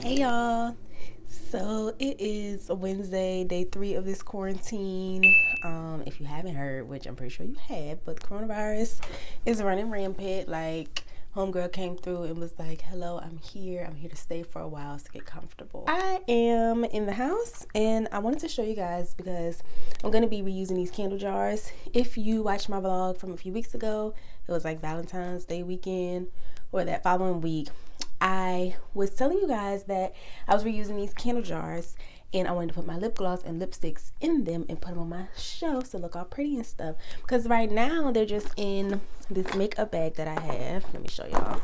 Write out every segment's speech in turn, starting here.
Hey y'all. So it is Wednesday, day 3 of this quarantine. If you haven't heard, which I'm pretty sure you have, but coronavirus is running rampant. Like, homegirl came through and was like, hello, I'm here. I'm here to stay for a while to get comfortable. I am in the house and I wanted to show you guys because I'm going to be reusing these candle jars. If you watched my vlog from a few weeks ago, it was like Valentine's Day weekend or that following week. I was telling you guys that I was reusing these candle jars and I wanted to put my lip gloss and lipsticks in them and put them on my shelves to look all pretty and stuff. Because right now they're just in this makeup bag that I have. Let me show y'all.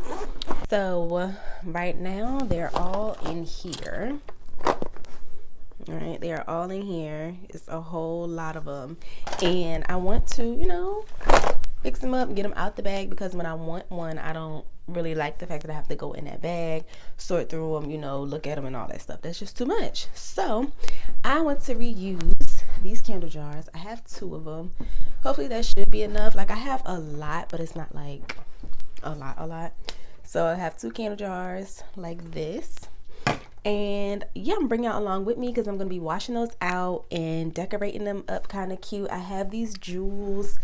So right now they're all in here. All right, they are all in here. It's a whole lot of them. And I want to, fix them up and get them out the bag because when I want one, I don't really like the fact that I have to go in that bag, sort through them, look at them and all that stuff. That's just too much. So I want to reuse these candle jars. I have 2 of them. Hopefully that should be enough. Like I have a lot, but it's not like a lot. So I have 2 candle jars like this. And yeah, I'm bringing y'all along with me because I'm going to be washing those out and decorating them up kind of cute. I have these jewels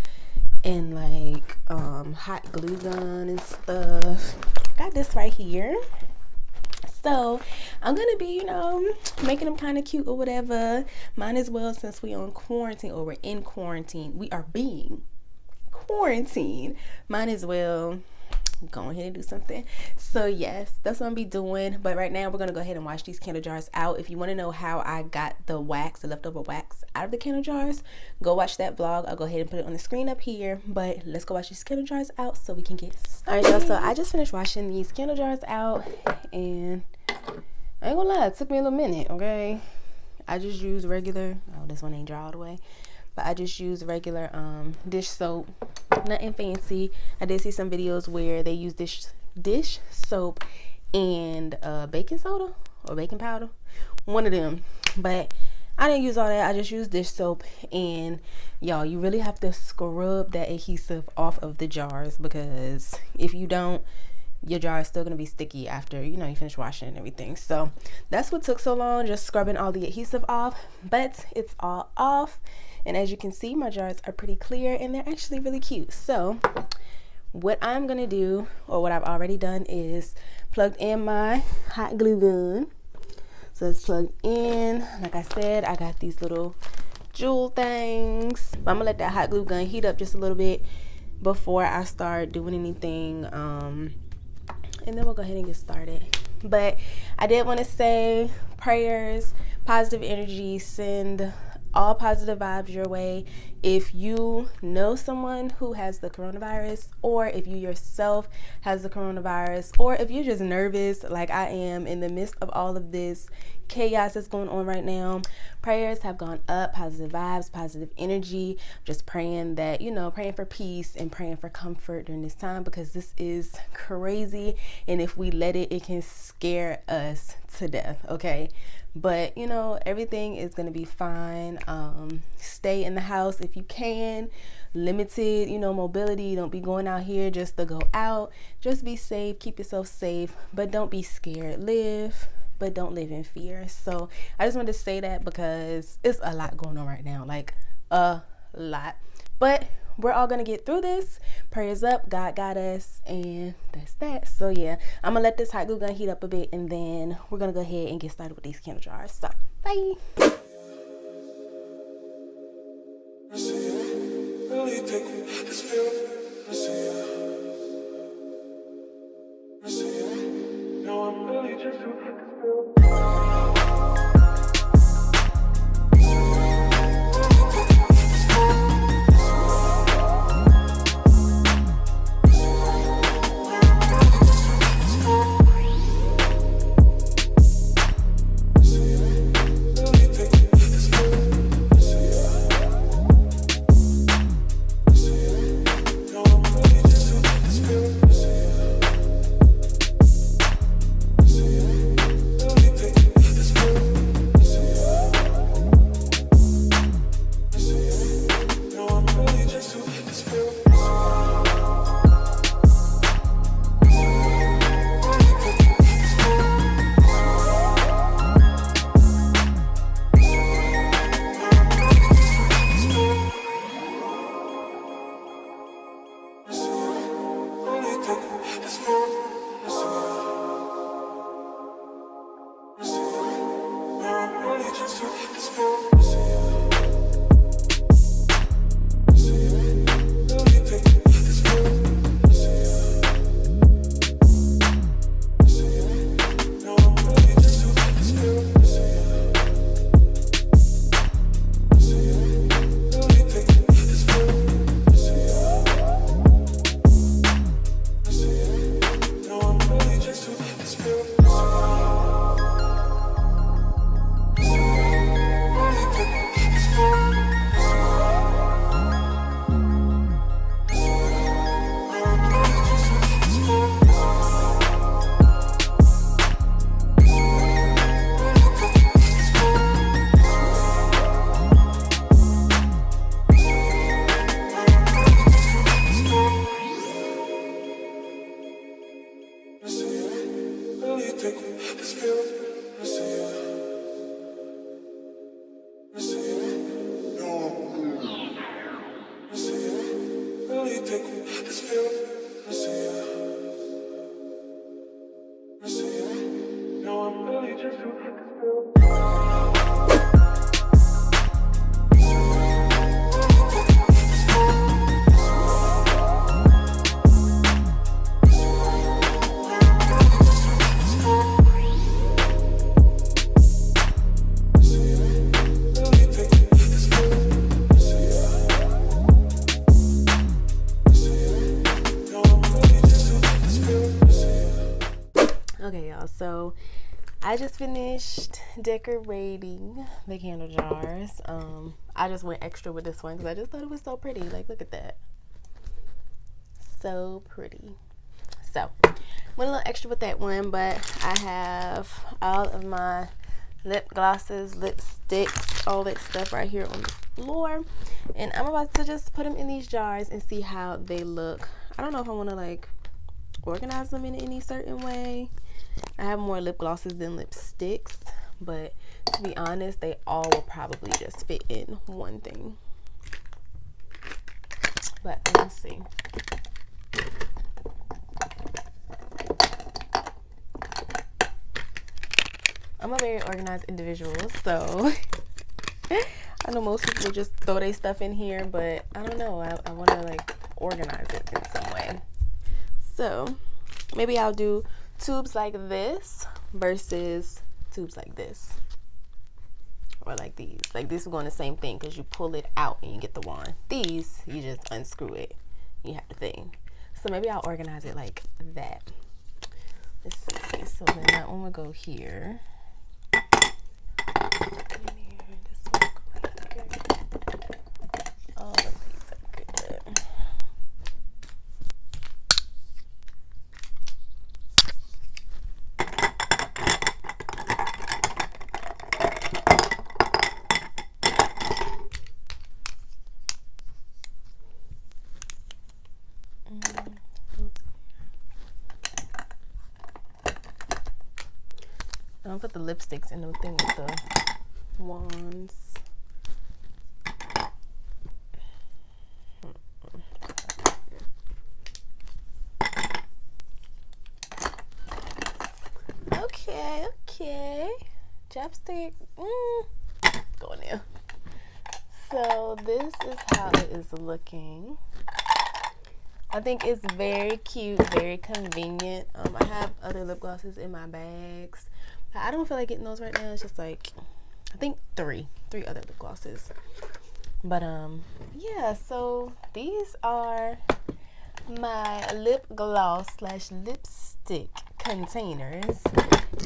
and like hot glue gun and stuff. Got this right here. So I'm gonna be, making them kind of cute or whatever. Might as well, since we on quarantine or we're in quarantine, we are being quarantined. Might as well go ahead and do something. So yes, that's what I'm gonna be doing. But right now we're gonna go ahead and wash these candle jars out. If you want to know how I got the leftover wax out of the candle jars, go watch that vlog. I'll go ahead and put it on the screen up here. But let's go wash these candle jars out so we can get started. All right, y'all, so I just finished washing these candle jars out and I ain't gonna lie, it took me a little minute. Okay, I just used regular, this one ain't dry all the way, but I just use regular dish soap, nothing fancy. I did see some videos where they use dish soap and baking soda or baking powder, one of them, but I didn't use all that. I just used dish soap. And y'all, you really have to scrub that adhesive off of the jars because if you don't, your jar is still going to be sticky after you finish washing and everything. So that's what took so long, just scrubbing all the adhesive off, but it's all off. And as you can see, my jars are pretty clear and they're actually really cute. So what I'm gonna do, or what I've already done, is plugged in my hot glue gun. So it's plugged in. Like I said, I got these little jewel things. I'm gonna let that hot glue gun heat up just a little bit before I start doing anything. And then we'll go ahead and get started. But I did want to say prayers, positive energy, send all positive vibes your way. If you know someone who has the coronavirus, or if you yourself has the coronavirus, or if you're just nervous like I am in the midst of all of this chaos that's going on right now, prayers have gone up, positive vibes, positive energy. Just praying that, praying for peace and praying for comfort during this time because this is crazy. And if we let it, it can scare us to death, okay? But everything is going to be fine. Stay in the house if you can. Limited mobility. Don't be going out here just to go out. Just be safe, keep yourself safe, but don't be scared. Live, but don't live in fear. So I just wanted to say that because it's a lot going on right now, like a lot, but we're all gonna get through this. Prayers up, God got us, and that's that. So yeah, I'm gonna let this hot glue gun heat up a bit and then we're gonna go ahead and get started with these candle jars. So bye. Okay, y'all, so I just finished decorating the candle jars. I just went extra with this one because I just thought it was so pretty. Like, look at that. So pretty. So, went a little extra with that one, but I have all of my lip glosses, lipsticks, all that stuff right here on the floor. And I'm about to just put them in these jars and see how they look. I don't know if I want to, like, organize them in any certain way. I have more lip glosses than lipsticks, but to be honest, they all will probably just fit in one thing. But let's see. I'm a very organized individual, so I know most people just throw their stuff in here, but I don't know. I want to, like, organize it in some way. So maybe I'll do tubes like this versus tubes like this, or like these. Like, this is going the same thing because you pull it out and you get the wand. These, you just unscrew it, you have the thing. So maybe I'll organize it like that. Let's see. So then that one will go here. This one will go here. All of these are good. I don't put the lipsticks in the thing with the wands. Okay. Chapstick. Go in there. So this is how it is looking. I think it's very cute, very convenient. I have other lip glosses in my bags. I don't feel like getting those right now. It's just like, I think three other lip glosses. But yeah, so these are my lip gloss / lipstick containers.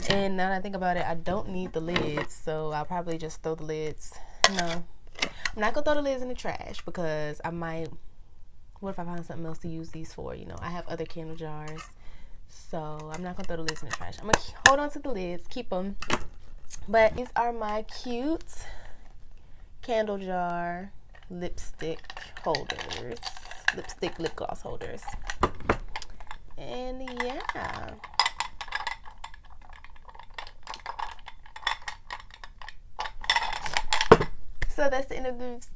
And now that I think about it, I don't need the lids, so I'll probably just throw the lids. No, I'm not gonna throw the lids in the trash because I might, what if I find something else to use these for? You know, I have other candle jars. So I'm not gonna throw the lids in the trash. I'm gonna hold on to the lids, keep them. But these are my cute candle jar lipstick holders, lipstick lip gloss holders. And yeah. So that's the end of this.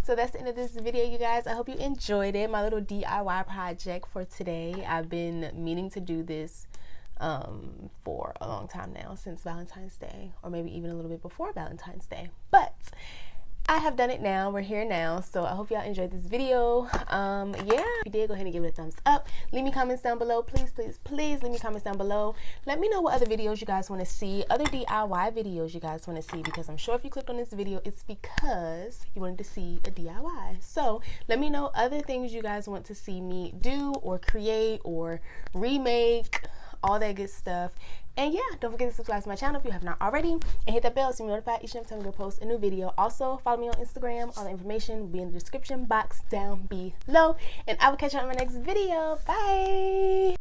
So that's the end of this video, you guys. I hope you enjoyed it. My little DIY project for today. I've been meaning to do this for a long time now, since Valentine's Day, or maybe even a little bit before Valentine's Day. But I have done it now. We're here now. So I hope y'all enjoyed this video. Yeah, if you did, go ahead and give it a thumbs up. Leave me comments down below. Please leave me comments down below. Let me know what other videos you guys want to see, other DIY videos you guys want to see, because I'm sure if you clicked on this video, it's because you wanted to see a DIY. So let me know other things you guys want to see me do or create or remake, all that good stuff. And yeah, don't forget to subscribe to my channel if you have not already, and hit that bell so you're notified each and every time we post a new video. Also, follow me on Instagram. All the information will be in the description box down below. And I will catch you on my next video. Bye!